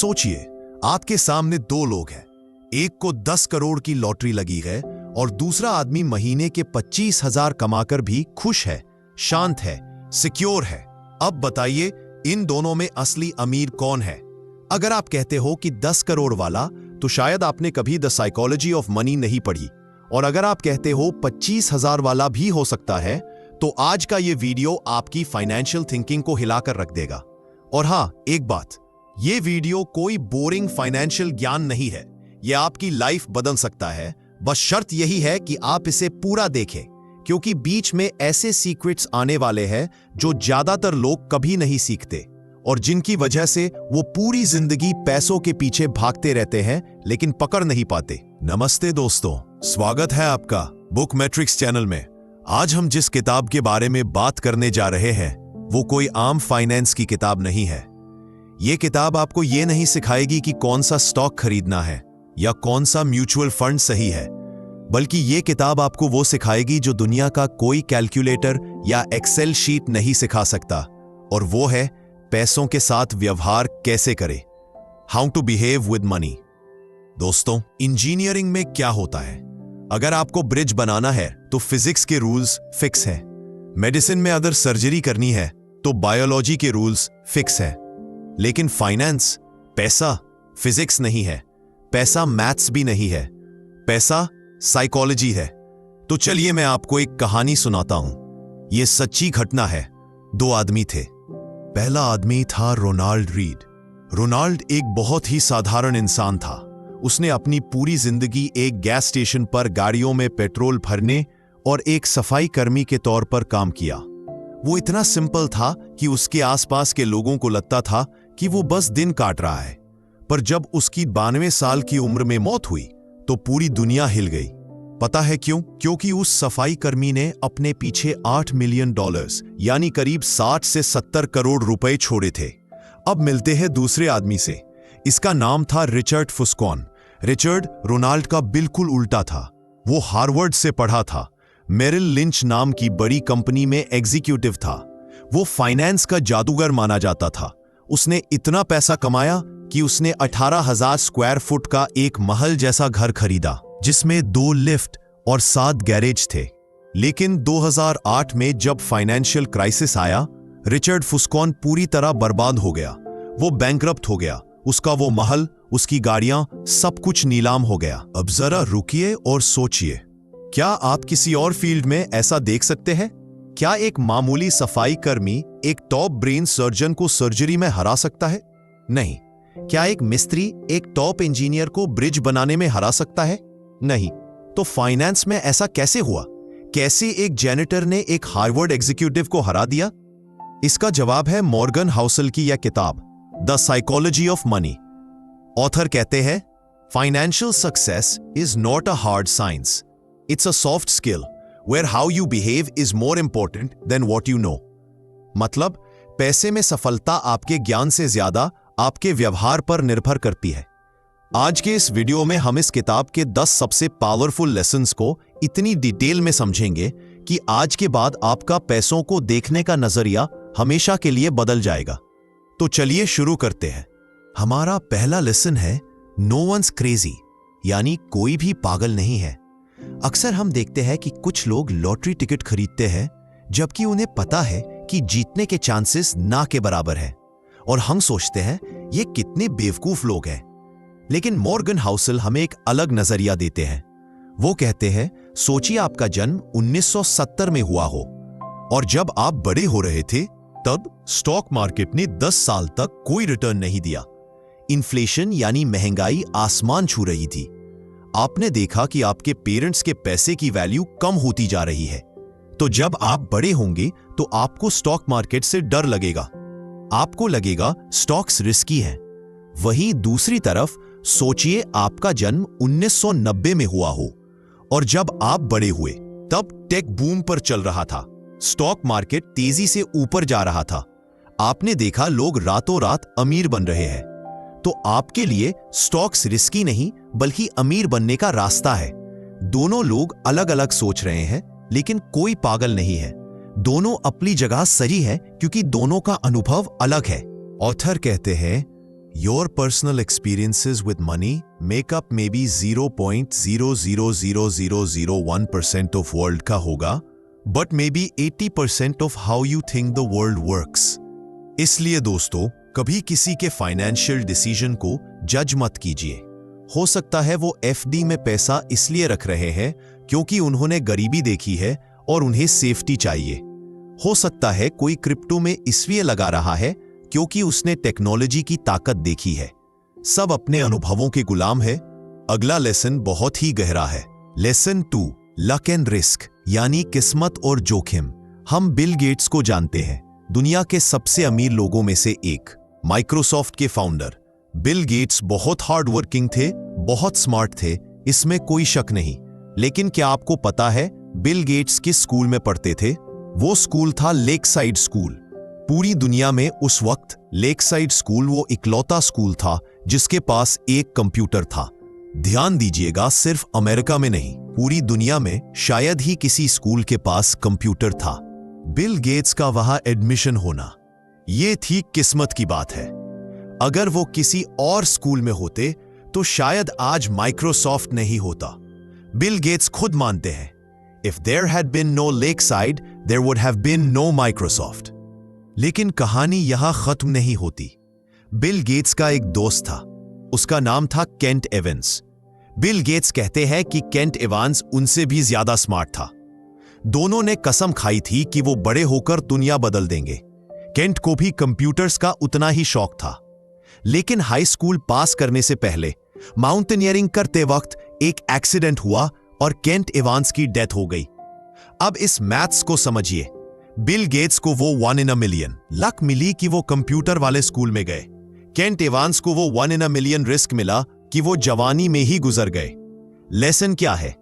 सोचिए, आपके सामने दो लोग हैं। एक को 10 करोड़ की लॉटरी लगी है और दूसरा आदमी महीने के 25,000 कमाकर भी खुश है, शांत है, सिक्योर है। अब बताइए, इन दोनों में असली अमीर कौन है? अगर आप कहते हो कि 10 करोड़ वाला, तो शायद आपने कभी द साइकोलॉजी ऑफ मनी नहीं पढ़ी। और अगर आप कहते हो 25,000 वाला भी हो सकता है, तो आज का ये वीडियो आपकी फाइनेंशियल थिंकिंग को हिलाकर रख देगा। और हाँ, एक बात, ये वीडियो कोई बोरिंग फाइनेंशियल ज्ञान नहीं है। ये आपकी लाइफ बदल सकता है। बस शर्त यही है कि आप इसे पूरा देखें, क्योंकि बीच में ऐसे सीक्रेट्स आने वाले हैं जो ज्यादातर लोग कभी नहीं सीखते और जिनकी वजह से वो पूरी जिंदगी पैसों के पीछे भागते रहते हैं लेकिन पकड़ नहीं पाते। नमस्ते दोस्तों, स्वागत है आपका बुक मैट्रिक्स चैनल में। आज हम जिस किताब के बारे में बात करने जा रहे हैं वो कोई आम फाइनेंस की किताब नहीं है। ये किताब आपको ये नहीं सिखाएगी कि कौन सा स्टॉक खरीदना है या कौन सा म्यूचुअल फंड सही है, बल्कि ये किताब आपको वो सिखाएगी जो दुनिया का कोई कैलकुलेटर या एक्सेल शीट नहीं सिखा सकता, और वो है पैसों के साथ व्यवहार कैसे करें। How to behave with money. दोस्तों, इंजीनियरिंग में क्या होता है? अगर आपको ब्रिज बनाना है तो फिजिक्स के रूल्स फिक्स हैं। मेडिसिन में अगर सर्जरी करनी है तो बायोलॉजी के रूल्स फिक्स हैं। लेकिन फाइनेंस, पैसा फिजिक्स नहीं है, पैसा मैथ्स भी नहीं है, पैसा साइकोलॉजी है। तो चलिए मैं आपको एक कहानी सुनाता हूं। यह सच्ची घटना है। दो आदमी थे। पहला आदमी था रोनाल्ड रीड। रोनाल्ड एक बहुत ही साधारण इंसान था। उसने अपनी पूरी जिंदगी एक गैस स्टेशन पर गाड़ियों में पेट्रोल भरने और एक सफाई कर्मी के तौर पर काम किया। वो इतना सिंपल था कि उसके आसपास के लोगों को लगता था कि वो बस दिन काट रहा है। पर जब उसकी 92 साल की उम्र में मौत हुई तो पूरी दुनिया हिल गई। पता है क्यों? क्योंकि उस सफाई कर्मी ने अपने पीछे $8 मिलियन यानी करीब 60 से 70 करोड़ रुपए छोड़े थे। अब मिलते हैं दूसरे आदमी से। इसका नाम था रिचर्ड फुस्कॉन। रिचर्ड रोनाल्ड का बिल्कुल उल्टा था। वो हार्वर्ड से पढ़ा था, मेरिल लिंच नाम की बड़ी कंपनी में एग्जीक्यूटिव था। वो फाइनेंस का जादूगर माना जाता था। उसने इतना पैसा कमाया कि उसने 18,000 स्क्वायर फुट का एक महल जैसा घर खरीदा, जिसमें 2 लिफ्ट और 7 गैरेज थे। लेकिन 2008 में जब फाइनेंशियल क्राइसिस आया, रिचर्ड फुस्कॉन पूरी तरह बर्बाद हो गया। वो बैंकरप्ट हो गया। उसका वो महल, उसकी गाड़ियां, सब कुछ नीलाम हो गया। अब जरा रुकिए और सोचिए, क्या आप किसी और फील्ड में ऐसा देख सकते हैं? क्या एक मामूली सफाई कर्मी एक टॉप ब्रेन सर्जन को सर्जरी में हरा सकता है? नहीं। क्या एक मिस्त्री एक टॉप इंजीनियर को ब्रिज बनाने में हरा सकता है? नहीं। तो फाइनेंस में ऐसा कैसे हुआ? कैसे एक जेनिटर ने एक हार्वर्ड एग्जीक्यूटिव को हरा दिया? इसका जवाब है मॉर्गन हाउसल की यह किताब, the psychology of money. Author कहते हैं, financial success is not a hard science, it's a soft skill where how you behave is more important than what you know. मतलब, पैसे में सफलता आपके ज्ञान से ज्यादा आपके व्यवहार पर निर्भर करती है। आज के इस वीडियो में हम इस किताब के 10 सबसे पावरफुल लेसन्स को इतनी डिटेल में समझेंगे कि आज के बाद आपका पैसों को देखने का नजरिया हमेशा के लिए बदल जाएगा। तो चलिए शुरू करते हैं। हमारा पहला लेसन है, नो वंस क्रेजी, यानी कोई भी पागल नहीं है। अक्सर हम देखते हैं कि कुछ लोग लॉटरी टिकट खरीदते हैं जबकि उन्हें पता है कि जीतने के चांसेस ना के बराबर है, और हम सोचते हैं ये कितने बेवकूफ लोग हैं। लेकिन मॉर्गन हाउसल हमें एक अलग नजरिया देते हैं। वो कहते हैं, सोचिए आपका जन्म 1970 में हुआ हो और जब आप बड़े हो रहे थे तब स्टॉक मार्केट ने 10 साल तक कोई रिटर्न नहीं दिया। इन्फ्लेशन यानी महंगाई आसमान छू रही थी। आपने देखा कि आपके पेरेंट्स के पैसे की वैल्यू कम होती जा रही है। तो जब आप बड़े होंगे तो आपको स्टॉक मार्केट से डर लगेगा। आपको लगेगा स्टॉक्स रिस्की हैं। वहीं दूसरी तरफ सोचिए आपका जन्म 1990 में हुआ हो और जब आप बड़े हुए तब टेक बूम पर चल रहा था। स्टॉक मार्केट तेजी से ऊपर जा रहा था। आपने देखा लोग रातों रात अमीर बन रहे हैं। तो आपके लिए स्टॉक्स रिस्की नहीं बल्कि अमीर बनने का रास्ता है। दोनों लोग अलग अलग सोच रहे हैं, लेकिन कोई पागल नहीं है। दोनों अपनी जगह सही है क्योंकि दोनों का अनुभव अलग है। ऑथर कहते हैं, Your personal experiences with money make up maybe 0.000001% of world का होगा, but maybe 80% of how you think the world works. इसलिए दोस्तों, कभी किसी के फाइनेंशियल डिसीजन को जज मत कीजिए। हो सकता है वो एफडी में पैसा इसलिए रख रहे हैं क्योंकि उन्होंने गरीबी देखी है और उन्हें सेफ्टी चाहिए। हो सकता है कोई क्रिप्टो में इसलिए लगा रहा है क्योंकि उसने टेक्नोलॉजी की ताकत देखी है। सब अपने अनुभवों के गुलाम है। अगला लेसन बहुत ही गहरा है। लेसन 2, लक एंड रिस्क, यानी किस्मत और जोखिम। हम बिल गेट्स को जानते हैं, दुनिया के सबसे अमीर लोगों में से एक, माइक्रोसॉफ्ट के फाउंडर। बिल गेट्स बहुत हार्ड वर्किंग थे, बहुत स्मार्ट थे, इसमें कोई शक नहीं। लेकिन क्या आपको पता है बिल गेट्स किस स्कूल में पढ़ते थे? वो स्कूल था लेकसाइड स्कूल। पूरी दुनिया में उस वक्त लेकसाइड स्कूल वो इकलौता स्कूल था जिसके पास एक कंप्यूटर था। ध्यान दीजिएगा, सिर्फ अमेरिका में नहीं, पूरी दुनिया में शायद ही किसी स्कूल के पास कंप्यूटर था। बिल गेट्स का वहां एडमिशन होना, ये थी किस्मत की बात है। अगर वो किसी और स्कूल में होते तो शायद आज माइक्रोसॉफ्ट नहीं होता। बिल गेट्स खुद मानते हैं, if there had been no Lakeside there would have been no Microsoft. लेकिन कहानी यहां खत्म नहीं होती। बिल गेट्स का एक दोस्त था, उसका नाम था केंट एवंस। बिल गेट्स कहते हैं कि केंट एवंस उनसे भी ज्यादा स्मार्ट था। दोनों ने कसम खाई थी कि वो बड़े होकर दुनिया बदल देंगे। केंट को भी कंप्यूटर्स का उतना ही शौक था, लेकिन हाई स्कूल पास करने से पहले माउंटेनियरिंग करते वक्त एक एक्सीडेंट हुआ और केंट एवंस की डेथ हो गई। अब इस मैथ्स को समझिए। बिल गेट्स को वो 1 in a million लक मिली कि वो कंप्यूटर वाले स्कूल में गए। केंट एवंस को वो 1 in a million रिस्क मिला कि वो जवानी में ही गुजर गए। लेसन क्या है?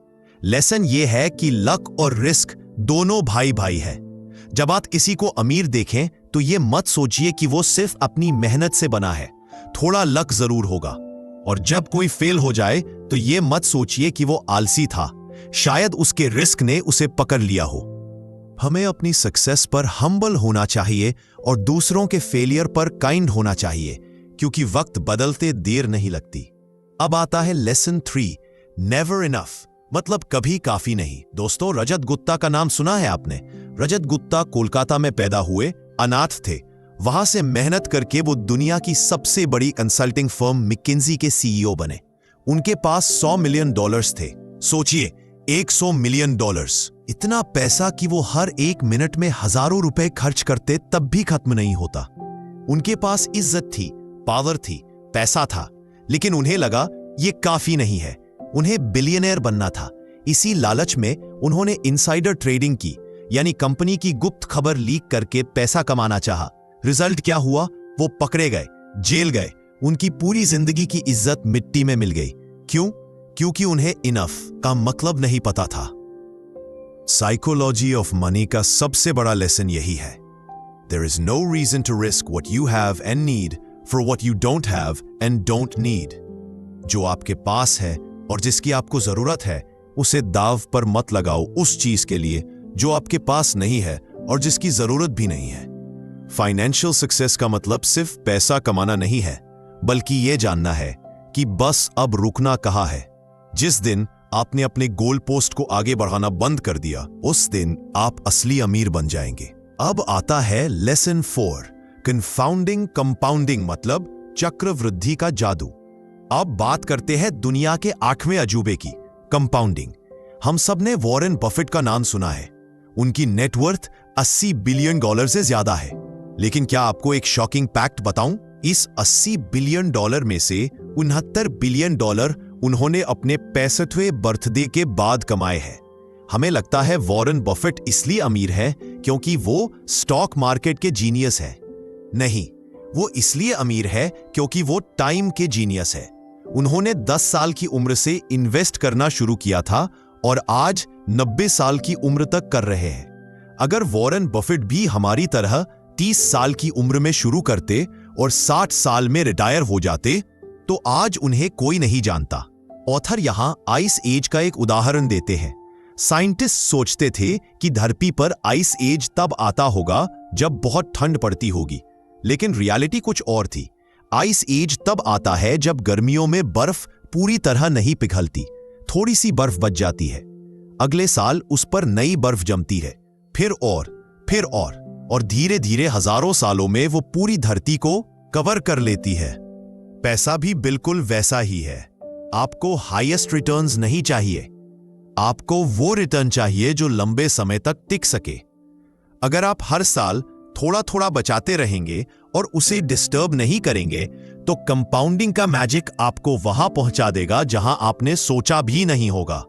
लेसन ये है कि लक और रिस्क दोनों भाई भाई है। जब आप किसी को अमीर देखें तो ये मत सोचिए कि वो सिर्फ अपनी मेहनत से बना है, थोड़ा लक जरूर होगा। और जब कोई फेल हो जाए तो ये मत सोचिए कि वो आलसी था, शायद उसके रिस्क ने उसे पकड़ लिया हो। हमें अपनी सक्सेस पर हम्बल होना चाहिए और दूसरों के फेलियर पर काइंड होना चाहिए, क्योंकि वक्त बदलते देर नहीं लगती। अब आता है लेसन 3, नेवर इनफ, मतलब कभी काफी नहीं। दोस्तों, रजत गुप्ता का नाम सुना है आपने? रजत गुप्ता कोलकाता में पैदा हुए, अनाथ थे। वहां से मेहनत करके वो दुनिया की सबसे बड़ी कंसल्टिंग फर्म मैकिन्जी के सीईओ बने। उनके पास $100 मिलियन थे। सोचिए, $100 मिलियन, इतना पैसा कि वो हर एक मिनट में हजारों रुपए खर्च करते तब भी खत्म नहीं होता। उनके पास इज्जत थी, पावर थी, पैसा था, लेकिन उन्हें लगा ये काफी नहीं है। उन्हें बिलियनर बनना था। इसी लालच में उन्होंने इनसाइडर ट्रेडिंग की, यानी कंपनी की गुप्त खबर लीक करके पैसा कमाना चाहा। रिजल्ट क्या हुआ? वो पकड़े गए, जेल गए। उनकी पूरी जिंदगी की इज्जत मिट्टी में मिल गई। क्यों? क्योंकि उन्हें इनफ का मतलब नहीं पता था। साइकोलॉजी ऑफ मनी का सबसे बड़ा लेसन यही है। There is no reason to risk what you have and need for what you don't have and don't need. जो आपके पास है और जिसकी आपको जरूरत है, उसे दाव पर मत लगाओ उस चीज के लिए जो आपके पास नहीं है और जिसकी जरूरत भी नहीं है। फाइनेंशियल सक्सेस का मतलब सिर्फ पैसा कमाना नहीं है, बल्कि यह जानना है कि बस अब रुकना कहाँ है। जिस दिन आपने अपने गोल पोस्ट को आगे बढ़ाना बंद कर दिया, उस दिन आप असली अमीर बन जाएंगे। अब आता है लेसन 4, कंफाउंडिंग कंपाउंडिंग, मतलब चक्रवृद्धि का जादू। अब बात करते हैं दुनिया के 8वें अजूबे की, कंपाउंडिंग। हम सब ने वॉरेन बफेट का नाम सुना है। उनकी नेटवर्थ $80 बिलियन से ज्यादा है। लेकिन क्या आपको एक शॉकिंग फैक्ट बताऊं? इस $80 बिलियन में से $69 बिलियन उन्होंने अपने 65वें बर्थडे के बाद कमाए हैं। हमें लगता है वॉरेन बफेट इसलिए अमीर है क्योंकि वो स्टॉक मार्केट के जीनियस है। नहीं, वो इसलिए अमीर है क्योंकि वो टाइम के जीनियस है। उन्होंने 10 साल की उम्र से इन्वेस्ट करना शुरू किया था और आज 90 साल की उम्र तक कर रहे हैं। अगर वॉरेन बफेट भी हमारी तरह 30 साल की उम्र में शुरू करते और 60 साल में रिटायर हो जाते तो आज उन्हें कोई नहीं जानता। ऑथर यहां आइस एज का एक उदाहरण देते हैं। साइंटिस्ट सोचते थे कि धरती पर आइस एज तब आता होगा जब बहुत ठंड पड़ती होगी, लेकिन रियलिटी कुछ और थी। आइस एज तब आता है जब गर्मियों में बर्फ पूरी तरह नहीं पिघलती, थोड़ी सी बर्फ बच जाती है। अगले साल उस पर नई बर्फ जमती है, फिर और धीरे धीरे हजारों सालों में वो पूरी धरती को कवर कर लेती है। पैसा भी बिल्कुल वैसा ही है। आपको हाईएस्ट रिटर्न्स नहीं चाहिए, आपको वो रिटर्न चाहिए जो लंबे समय तक टिक सके। अगर आप हर साल थोड़ा थोड़ा बचाते रहेंगे और उसे डिस्टर्ब नहीं करेंगे तो कंपाउंडिंग का मैजिक आपको वहां पहुंचा देगा जहां आपने सोचा भी नहीं होगा।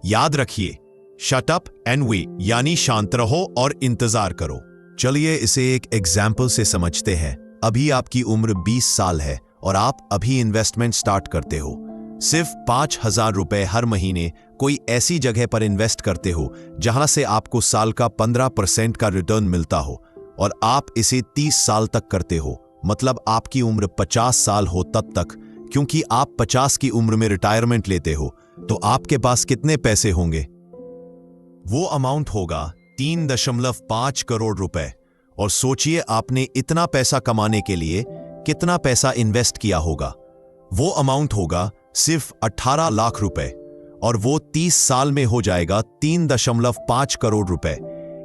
याद रखिए, शट अप एंड वेट, यानी शांत रहो और इंतजार करो। चलिए इसे एक एग्जाम्पल से समझते हैं। अभी आपकी उम्र 20 साल है और आप अभी इन्वेस्टमेंट स्टार्ट करते हो। सिर्फ 5,000 रुपए हर महीने कोई ऐसी जगह पर इन्वेस्ट करते हो जहां से आपको साल का 15% का रिटर्न मिलता हो, और आप इसे 30 साल तक करते हो। मतलब आपकी उम्र 50 साल हो तब तक, क्योंकि आप 50 की उम्र में रिटायरमेंट लेते हो। तो आपके पास कितने पैसे होंगे? वो अमाउंट होगा 3.5 करोड़ रुपए। और सोचिए आपने इतना पैसा कमाने के लिए कितना पैसा इन्वेस्ट किया होगा। वो अमाउंट होगा सिर्फ 18 लाख रुपए, और वो 30 साल में हो जाएगा 3.5 करोड़ रुपए।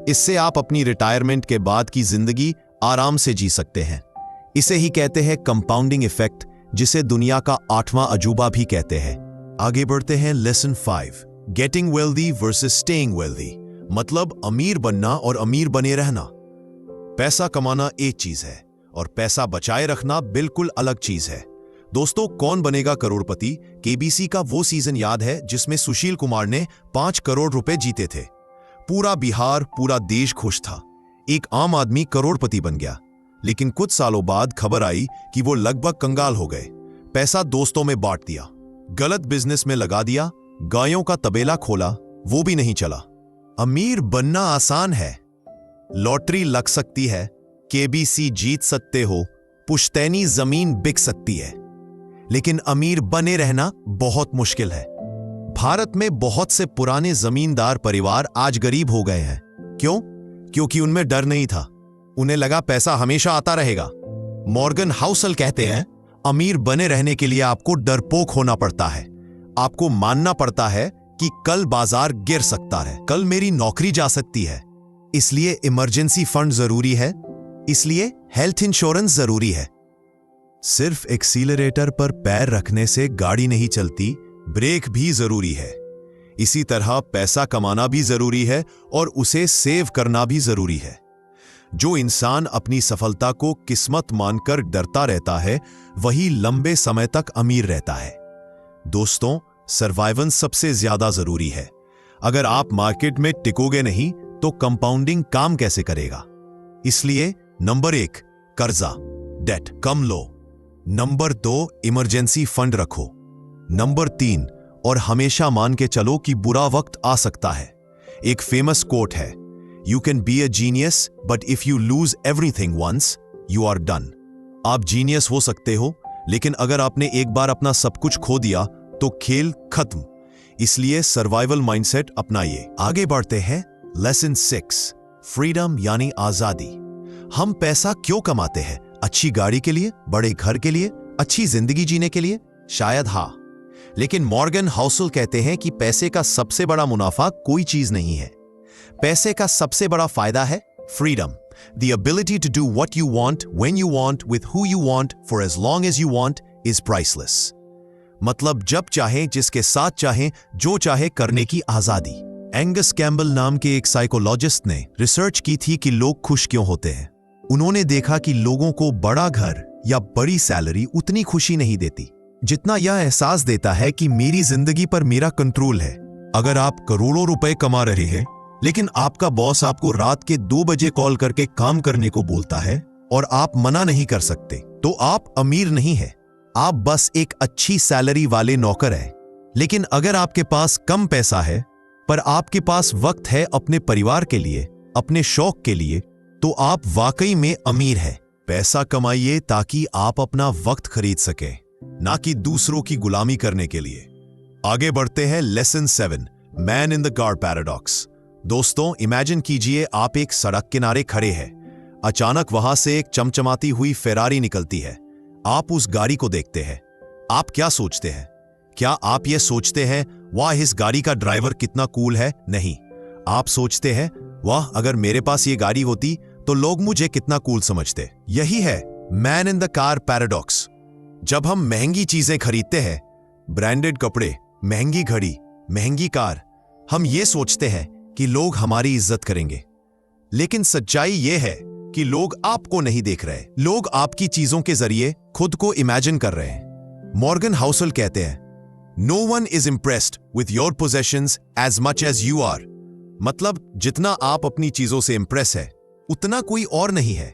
इससे आप अपनी रिटायरमेंट के बाद की जिंदगी आराम से जी सकते हैं। इसे ही कहते हैं कंपाउंडिंग इफेक्ट, जिसे दुनिया का 8वां अजूबा भी कहते हैं। आगे बढ़ते हैं lesson 5, getting wealthy versus staying wealthy. मतलब अमीर बनना और अमीर बने रहना। पैसा कमाना एक चीज है और पैसा बचाए रखना बिल्कुल अलग चीज है। दोस्तों, कौन बनेगा करोड़पति केबीसी का वो सीजन याद है जिसमें सुशील कुमार ने 5 करोड़ रुपए जीते थे। पूरा बिहार, पूरा देश खुश था। एक आम आदमी करोड़पति बन गया। लेकिन कुछ सालों बाद खबर आई कि वो लगभग कंगाल हो गए। पैसा दोस्तों में बांट दिया, गलत बिजनेस में लगा दिया, गायों का तबेला खोला, वो भी नहीं चला। अमीर बनना आसान है, लॉटरी लग सकती है, केबीसी जीत सकते हो, पुश्तैनी जमीन बिक सकती है, लेकिन अमीर बने रहना बहुत मुश्किल है। भारत में बहुत से पुराने जमींदार परिवार आज गरीब हो गए हैं। क्यों? क्योंकि उनमें डर नहीं था। उन्हें लगा पैसा हमेशा आता रहेगा। मॉर्गन हाउसल कहते हैं, अमीर बने रहने के लिए आपको डरपोक होना पड़ता है। आपको मानना पड़ता है कि कल बाजार गिर सकता है, कल मेरी नौकरी जा सकती है। इसलिए इमरजेंसी फंड जरूरी है, इसलिए हेल्थ इंश्योरेंस जरूरी है। सिर्फ एक्सीलरेटर पर पैर रखने से गाड़ी नहीं चलती, ब्रेक भी जरूरी है। इसी तरह पैसा कमाना भी जरूरी है और उसे सेव करना भी जरूरी है। जो इंसान अपनी सफलता को किस्मत मानकर डरता रहता है, वही लंबे समय तक अमीर रहता है। दोस्तों, सर्वाइवल सबसे ज्यादा जरूरी है। अगर आप मार्केट में टिकोगे नहीं तो कंपाउंडिंग काम कैसे करेगा? इसलिए नंबर 1, कर्जा, डेट कम लो। नंबर 2, इमरजेंसी फंड रखो। नंबर 3, और हमेशा मान के चलो कि बुरा वक्त आ सकता है। एक फेमस कोट है, you can be a genius but if you lose everything once you are done. आप जीनियस हो सकते हो, लेकिन अगर आपने एक बार अपना सब कुछ खो दिया तो खेल खत्म। इसलिए सर्वाइवल माइंडसेट अपनाइए। आगे बढ़ते हैं लेसन 6, फ्रीडम यानी आजादी। हम पैसा क्यों कमाते हैं? अच्छी गाड़ी के लिए, बड़े घर के लिए, अच्छी जिंदगी जीने के लिए? शायद हाँ, लेकिन मॉर्गन हाउसल कहते हैं कि पैसे का सबसे बड़ा मुनाफा कोई चीज नहीं है। पैसे का सबसे बड़ा फायदा है freedom, the ability to do what you want, when you want, with who you want, for as long as you want is priceless. मतलब जब चाहे, जिसके साथ चाहे, जो चाहे करने की आजादी। एंगस कैम्बल नाम के एक साइकोलॉजिस्ट ने रिसर्च की थी कि लोग खुश क्यों होते हैं। उन्होंने देखा कि लोगों को बड़ा घर या बड़ी सैलरी उतनी खुशी नहीं देती जितना यह एहसास देता है कि मेरी जिंदगी पर मेरा कंट्रोल है। अगर आप करोड़ों रुपए कमा रहे हैं लेकिन आपका बॉस आपको रात के 2 बजे कॉल करके काम करने को बोलता है और आप मना नहीं कर सकते, तो आप अमीर नहीं है, आप बस एक अच्छी सैलरी वाले नौकर हैं। लेकिन अगर आपके पास कम पैसा है पर आपके पास वक्त है अपने परिवार के लिए, अपने शौक के लिए, तो आप वाकई में अमीर हैं। पैसा कमाइए ताकि आप अपना वक्त खरीद सकें, ना कि दूसरों की गुलामी करने के लिए। आगे बढ़ते हैं lesson 7, man in the car paradox. दोस्तों, इमेजिन कीजिए आप एक सड़क किनारे खड़े हैं। अचानक वहां से एक चमचमाती हुई फेरारी निकलती है। आप उस गाड़ी को देखते हैं, आप क्या सोचते हैं? क्या आप यह सोचते हैं वाह इस गाड़ी का ड्राइवर कितना कूल है? नहीं, आप सोचते हैं वाह अगर मेरे पास ये गाड़ी होती तो लोग मुझे कितना कूल समझते। यही है man in the car paradox. जब हम महंगी चीजें खरीदते हैं, ब्रांडेड कपड़े, महंगी घड़ी, महंगी कार, हम ये सोचते हैं कि लोग हमारी इज्जत करेंगे। लेकिन सच्चाई ये है कि लोग आपको नहीं देख रहे, लोग आपकी चीजों के जरिए खुद को इमेजिन कर रहे हैं। मॉर्गन हाउसल कहते हैं, no one is impressed with your possessions as much as you are. मतलब जितना आप अपनी चीजों से इम्प्रेस है उतना कोई और नहीं है।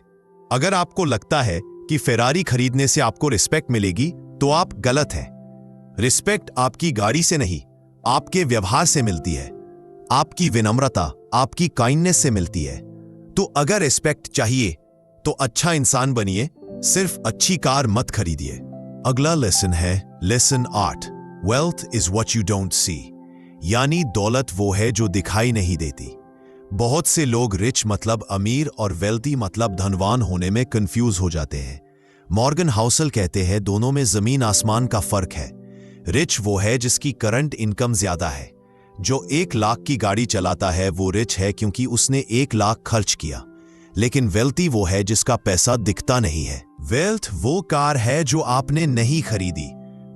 अगर आपको लगता है कि फेरारी खरीदने से आपको रिस्पेक्ट मिलेगी तो आप गलत हैं। रिस्पेक्ट आपकी गाड़ी से नहीं, आपके व्यवहार से मिलती है, आपकी विनम्रता, आपकी काइंडनेस से मिलती है। तो अगर रिस्पेक्ट चाहिए तो अच्छा इंसान बनिए, सिर्फ अच्छी कार मत खरीदिए। अगला लेसन है lesson 8, wealth is what you don't see. यानी दौलत वो है जो दिखाई नहीं देती। बहुत से लोग रिच मतलब अमीर और वेल्थी मतलब धनवान होने में कंफ्यूज हो जाते हैं। मॉर्गन हाउसल कहते हैं दोनों में जमीन आसमान का फर्क है। रिच वो है जिसकी करंट इनकम ज्यादा है। जो 1 लाख की गाड़ी चलाता है वो रिच है क्योंकि उसने 1 लाख खर्च किया। लेकिन वेल्थी वो है जिसका पैसा दिखता नहीं है। वेल्थ वो कार है जो आपने नहीं खरीदी।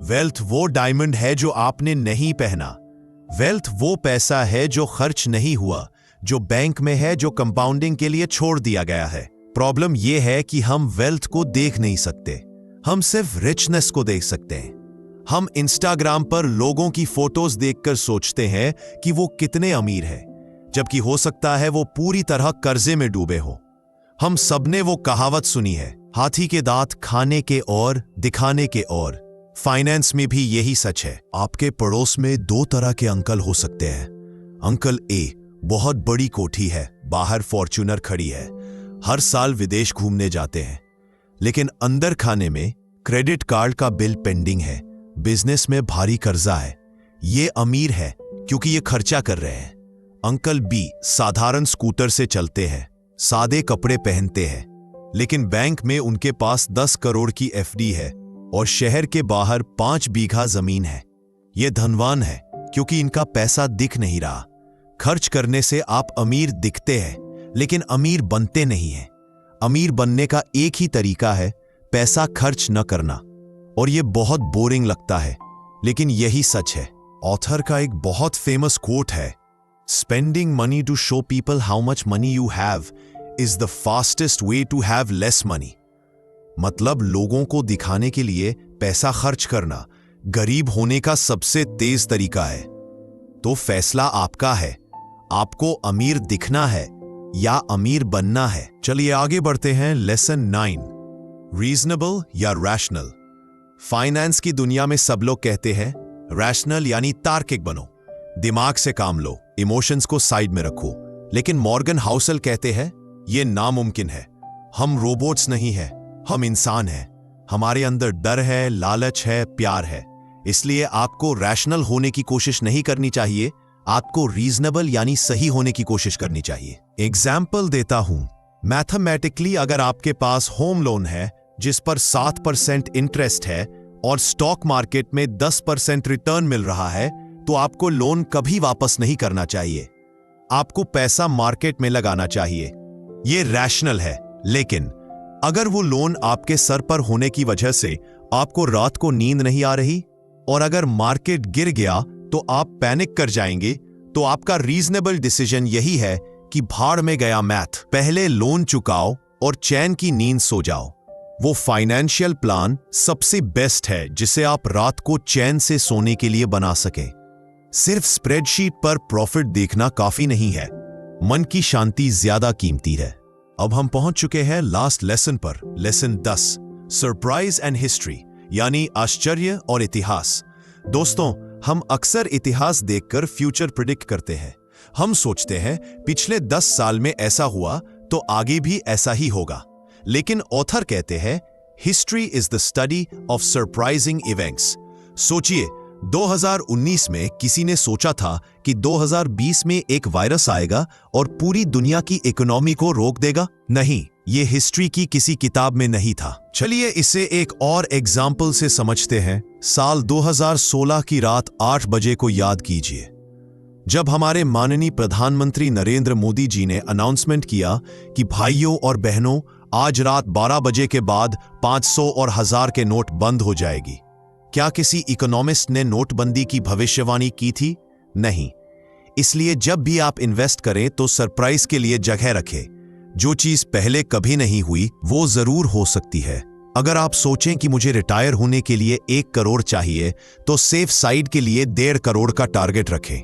वेल्थ वो डायमंड है जो आपने नहीं पहना। वेल्थ वो पैसा है जो खर्च नहीं हुआ, जो बैंक में है, जो कंपाउंडिंग के लिए छोड़ दिया गया है। प्रॉब्लम यह है कि हम वेल्थ को देख नहीं सकते, हम सिर्फ रिचनेस को देख सकते हैं। हम इंस्टाग्राम पर लोगों की फोटोज देखकर सोचते हैं कि वो कितने अमीर हैं, जबकि हो सकता है वो पूरी तरह कर्जे में डूबे हो। हम सबने वो कहावत सुनी है, हाथी के दांत खाने के और दिखाने के और। फाइनेंस में भी यही सच है। आपके पड़ोस में 2 तरह के अंकल हो सकते हैं। अंकल ए बहुत बड़ी कोठी है, बाहर फॉर्च्यूनर खड़ी है, हर साल विदेश घूमने जाते हैं, लेकिन अंदर खाने में क्रेडिट कार्ड का बिल पेंडिंग है, बिजनेस में भारी कर्जा है। ये अमीर है क्योंकि ये खर्चा कर रहे हैं। अंकल बी साधारण स्कूटर से चलते हैं, सादे कपड़े पहनते हैं, लेकिन बैंक में उनके पास 10 करोड़ की एफडी है और शहर के बाहर 5 बीघा जमीन है। ये धनवान है क्योंकि इनका पैसा दिख नहीं रहा। खर्च करने से आप अमीर दिखते हैं, लेकिन अमीर बनते नहीं हैं। अमीर बनने का एक ही तरीका है, पैसा खर्च न करना। और यह बहुत बोरिंग लगता है, लेकिन यही सच है। ऑथर का एक बहुत फेमस कोट है, spending money to show people how much money you have is the fastest way to have less money. मतलब लोगों को दिखाने के लिए पैसा खर्च करना गरीब होने का सबसे तेज तरीका है। तो फैसला आपका है, आपको अमीर दिखना है या अमीर बनना है। चलिए आगे बढ़ते हैं। लेसन 9, रीजनेबल या रैशनल। फाइनेंस की दुनिया में सब लोग कहते हैं रैशनल यानी तार्किक बनो, दिमाग से काम लो, इमोशंस को साइड में रखो। लेकिन मॉर्गन हाउसल कहते हैं यह नामुमकिन है। हम रोबोट्स नहीं हैं, हम इंसान हैं। हमारे अंदर डर है, लालच है, प्यार है। इसलिए आपको रैशनल होने की कोशिश नहीं करनी चाहिए, आपको रीजनेबल यानी सही होने की कोशिश करनी चाहिए। एग्जाम्पल देता हूं, मैथमेटिकली अगर आपके पास होम लोन है जिस पर 7% इंटरेस्ट है और स्टॉक मार्केट में 10% रिटर्न मिल रहा है, तो आपको लोन कभी वापस नहीं करना चाहिए। आपको पैसा मार्केट में लगाना चाहिए। यह रैशनल है। लेकिन अगर वो लोन आपके सर पर होने की वजह से आपको रात को नींद नहीं आ रही और अगर मार्केट गिर गया तो आप पैनिक कर जाएंगे, तो आपका रीजनेबल डिसीजन यही है कि भाड़ में गया मैथ, पहले लोन चुकाओ और चैन की नींद सो जाओ। वो फाइनेंशियल प्लान सबसे बेस्ट है जिसे आप रात को चैन से सोने के लिए बना सके। सिर्फ स्प्रेडशीट पर प्रॉफिट देखना काफी नहीं है, मन की शांति ज्यादा कीमती है। अब हम पहुंच चुके हैं लास्ट लेसन पर, लेसन 10, सरप्राइज एंड हिस्ट्री यानी आश्चर्य और इतिहास। दोस्तों, हम अक्सर इतिहास देखकर फ्यूचर प्रिडिक्ट करते हैं। हम सोचते हैं पिछले 10 साल में ऐसा हुआ तो आगे भी ऐसा ही होगा। लेकिन ऑथर कहते हैं history is the study of surprising events. सोचिए, 2019 में किसी ने सोचा था कि 2020 में एक वायरस आएगा और पूरी दुनिया की इकोनॉमी को रोक देगा? नहीं, ये हिस्ट्री की किसी किताब में नहीं था। चलिए इसे एक और एग्जाम्पल से समझते हैं। साल 2016 की रात 8 बजे को याद कीजिए, जब हमारे माननीय प्रधानमंत्री नरेंद्र मोदी जी ने अनाउंसमेंट किया कि भाइयों और बहनों, आज रात 12 बजे के बाद 500 और 1000 के नोट बंद हो जाएगी। क्या किसी इकोनॉमिस्ट ने नोटबंदी की भविष्यवाणी की थी? नहीं। इसलिए जब भी आप इन्वेस्ट करें तो सरप्राइज के लिए जगह रखें। जो चीज पहले कभी नहीं हुई वो जरूर हो सकती है। अगर आप सोचें कि मुझे रिटायर होने के लिए 1 करोड़ चाहिए तो सेफ साइड के लिए 1.5 करोड़ का टारगेट रखें,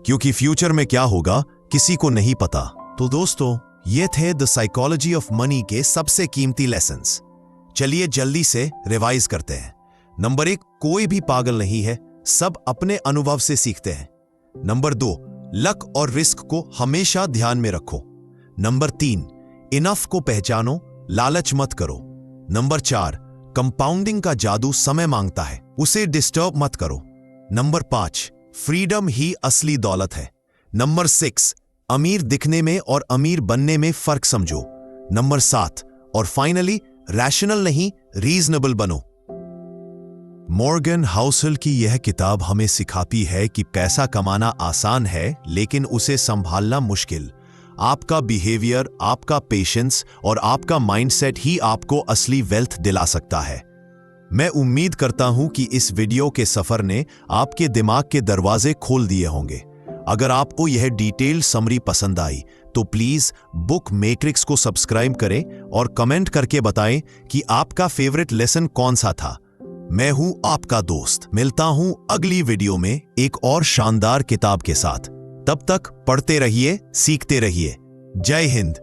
क्योंकि फ्यूचर में क्या होगा किसी को नहीं पता। तो दोस्तों, ये थे द साइकोलॉजी ऑफ मनी के सबसे कीमती लेसन्स। चलिए जल्दी से रिवाइज करते हैं। नंबर 1, कोई भी पागल नहीं है, सब अपने अनुभव से सीखते हैं। नंबर 2, लक और रिस्क को हमेशा ध्यान में रखो। नंबर 3, इनफ को पहचानो, लालच मत करो। नंबर 4, कंपाउंडिंग का जादू समय मांगता है, उसे डिस्टर्ब मत करो। नंबर 5, फ्रीडम ही असली दौलत है। नंबर 6, अमीर दिखने में और अमीर बनने में फर्क समझो। नंबर 7 और फाइनली, रैशनल नहीं, रीजनेबल बनो। मॉर्गन हाउसल की यह किताब हमें सिखाती है कि पैसा कमाना आसान है, लेकिन उसे संभालना मुश्किल। आपका बिहेवियर, आपका पेशेंस और आपका माइंडसेट ही आपको असली वेल्थ दिला सकता है। मैं उम्मीद करता हूं कि इस वीडियो के सफर ने आपके दिमाग के दरवाजे खोल दिए होंगे। अगर आपको यह डिटेल्ड समरी पसंद आई तो प्लीज बुक मैट्रिक्स को सब्सक्राइब करें और कमेंट करके बताएं कि आपका फेवरेट लेसन कौन सा था। मैं हूं आपका दोस्त, मिलता हूं अगली वीडियो में एक और शानदार किताब के साथ। तब तक पढ़ते रहिए, सीखते रहिए। जय हिंद।